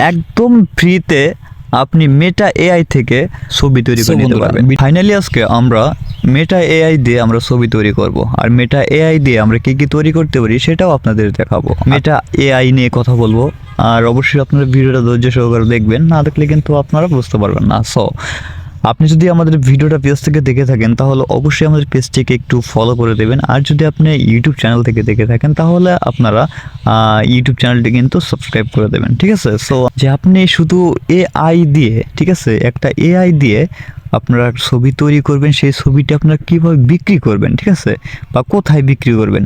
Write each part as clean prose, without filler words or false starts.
একদম ফ্রিতে আপনি মেটা এআই থেকে ছবি তৈরি করে নিতে পারবেন। ফাইনালি আজকে আমরা মেটা এআই দিয়ে আমরা ছবি তৈরি করব, আর মেটা এআই দিয়ে আমরা কি কি তৈরি করতে পারি সেটাও আপনাদের দেখাবো। মেটা এআই নিয়ে কথা বলবো, আর অবশ্যই আপনারা ভিডিওটা ধৈর্য সহকারে দেখবেন, না দেখলে কিন্তু আপনারা বুঝতে পারবেন না। সো আপনি যদি আমাদের ভিডিওটা পেজ থেকে দেখে থাকেন তাহলে অবশ্যই আমাদের পেজটিকে একটু ফলো করে দেবেন, আর যদি আপনি ইউটিউব চ্যানেল থেকে দেখে থাকেন তাহলে আপনারা ইউটিউব চ্যানেলটি কিন্তু সাবস্ক্রাইব করে দেবেন, ঠিক আছে। সো যে আপনি শুধু এআই দিয়ে, ঠিক আছে, একটা এআই দিয়ে আপনারা ছবি তৈরি করবেন, সেই ছবিটি আপনারা কীভাবে বিক্রি করবেন, ঠিক আছে, বা কোথায় বিক্রি করবেন,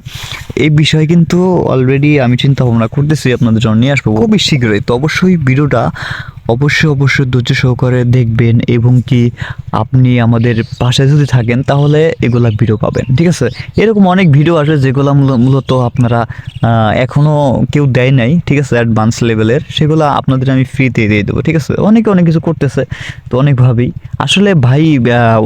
এই বিষয়ে কিন্তু অলরেডি আমি চিন্তা ভাবনা করতেছি, আপনাদের জন্য নিয়ে আসবো খুবই শীঘ্রই। তো অবশ্যই ভিডিওটা অবশ্যই ধৈর্য সহকারে দেখবেন, এবং কি আপনি আমাদের পাশে যদি থাকেন তাহলে এগুলা ভিডিও পাবেন, ঠিক আছে। এরকম অনেক ভিডিও আসে যেগুলো মূলত আপনারা এখনও কেউ দেয় নাই, ঠিক আছে, অ্যাডভান্স লেভেলের, সেগুলো আপনাদের আমি ফ্রিতে দিয়ে দেবো, ঠিক আছে। অনেকে অনেক কিছু করতেছে, তো অনেকভাবেই আসলে ভাই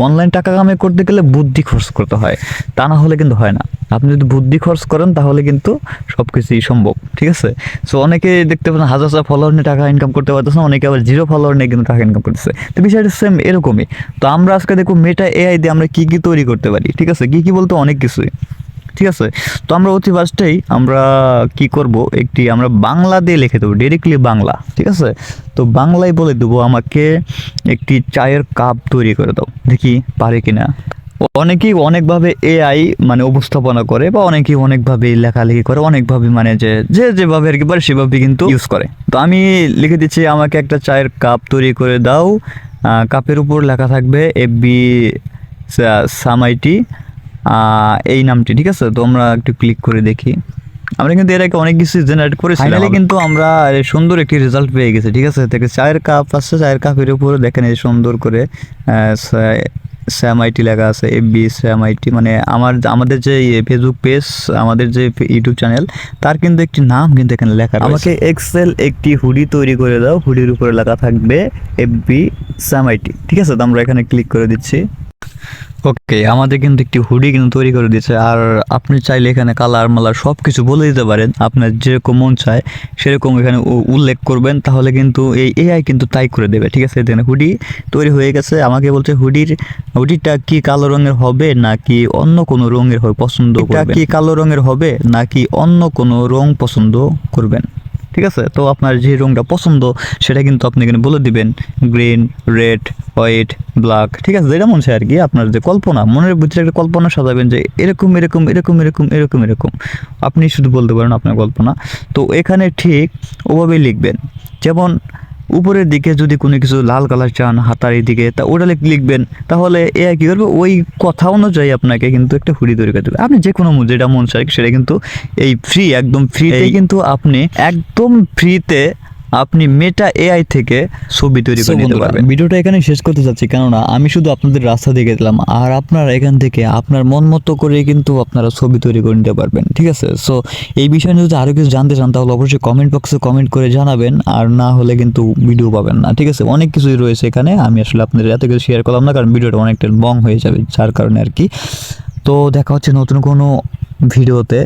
অনলাইন টাকা কামাই করতে গেলে বুদ্ধি খরচ করতে হয়, তা না হলে কিন্তু হয় না। আপনি যদি বুদ্ধি খরচ করেন তাহলে কিন্তু সব কিছুই সম্ভব, ঠিক আছে। সো অনেকে দেখতে পাচ্ছেন হাজার হাজার ফলোয়ার নিয়ে টাকা ইনকাম করতে পারতেছে না, অনেকে আবার 0 ফলোয়ার নিয়ে কিন্তু টাকা ইনকাম করতেছে। তো বিষয়টা সেম এরকমই। তো আমরা আজকে দেখো মেটা এআই দিয়ে আমরা কি কি তৈরি করতে পারি, ঠিক আছে, কি কি বলতে অনেক কিছুই, ঠিক আছে। তো আমরা অতি ফার্স্টেই আমরা কি করব, আমরা বাংলা দিয়ে লিখে দেবো, ডিরেক্টলি বাংলা, ঠিক আছে। তো বাংলায় বলে দেবো আমাকে একটি চায়ের কাপ তৈরি করে দাও, দেখি পারে কিনা। অনেকেই অনেকভাবে এআই মানে উপস্থাপনা করে, বা অনেকেই অনেকভাবে লেখালেখি করে, অনেকভাবে মানে যে যেভাবে আর কি পারে সেভাবে কিন্তু ইউজ করে। তো আমি লিখে দিচ্ছি আমাকে একটা চায়ের কাপ তৈরি করে দাও, কাপের উপর লেখা থাকবে এফবি সামাইটি, এই নামটি, ঠিক আছে। তো আমরা একটু ক্লিক করে দেখি, আমরা কিন্তু এর আগে অনেক কিছু জেনারেট করেছি, ফাইনালি কিন্তু আমরা সুন্দর একটি রেজাল্ট পেয়ে গেছি, ঠিক আছে। থেকে চায়ের কাপ আছে, চায়ের কাপের উপরে দেখেন এই সুন্দর করে স্যামআইটি লেখা আছে, এফবি স্যামআইটি, মানে আমাদের যে ফেসবুক পেজ, আমাদের যে ইউটিউব চ্যানেল, তার কিন্তু একটি নাম কিন্তু এখানে লেখা রয়েছে। আমাকে এক্সেল একটি হুডি তৈরি করে দাও, হুডির উপরে লেখা থাকবে এফবি স্যামআইটি, ঠিক আছে। তো আমরা এখানে ক্লিক করে দিচ্ছি। ওকে, আমাদের কিন্তু একটি হুডি কিন্তু তৈরি করে দিয়েছে। আর আপনি চাইলে এখানে কালার মালার সব কিছু বলে দিতে পারেন, আপনার যেরকম মন চায় সেরকম এখানে উল্লেখ করবেন, তাহলে কিন্তু এই এআই কিন্তু তাই করে দেবে, ঠিক আছে। এখানে হুডি তৈরি হয়ে গেছে। আমাকে বলছে হুডিটা কি কালো রঙের হবে নাকি অন্য কোনো রঙের হয় পছন্দ করবেন, কি কালো রঙের হবে নাকি অন্য কোনো রং পছন্দ করবেন, ঠিক আছে। তো আপনার যে রংটা পছন্দ সেটা কিন্তু আপনি এখানে বলে দিবেন, গ্রিন, রেড, হোয়াইট, ব্ল্যাক, ঠিক আছে, যেটা মন চায় আর কি। আপনার যে কল্পনা, মনের ভিতরে একটা কল্পনা সাজাবেন যে এরকম এরকম এরকম এরকম এরকম এরকম, আপনি শুধু বলতে পারেন আপনার কল্পনা। তো এখানে ঠিক ওভাবেই লিখবেন, যেমন উপরের দিকে যদি কোনো কিছু লাল কালার চান হাতার দিকে, তা ওটা লিখবেন, তাহলে এআই কী করবে, ওই কথা অনুযায়ী আপনাকে কিন্তু একটা হুডি তৈরি করে দেবে। আপনি যে কোনো যেটা মন চায় সেটা কিন্তু এই একদম ফ্রিতেই কিন্তু আপনি একদম ফ্রিতে আপনি মেটা এআই থেকে ছবি তৈরি করে নিতে পারবেন। ভিডিওটা এখানে শেষ করতে চাচ্ছি, কেননা আমি শুধু আপনাদের রাস্তা দেখে দিলাম, আর আপনারা এখান থেকে আপনার মন মতো করে কিন্তু আপনারা ছবি তৈরি করে নিতে পারবেন, ঠিক আছে। সো এই বিষয়ে যদি আরও কিছু জানতে চান তাহলে অবশ্যই কমেন্ট বক্সে কমেন্ট করে জানাবেন, আর না হলে কিন্তু ভিডিও পাবেন না, ঠিক আছে। অনেক কিছুই রয়েছে এখানে, আমি আসলে আপনাদের এত কিছু শেয়ার করলাম না, কারণ ভিডিওটা অনেকটা লং হয়ে যাবে, যার কারণে আর কি। তো দেখা হচ্ছে নতুন কোনো ভিডিওতে।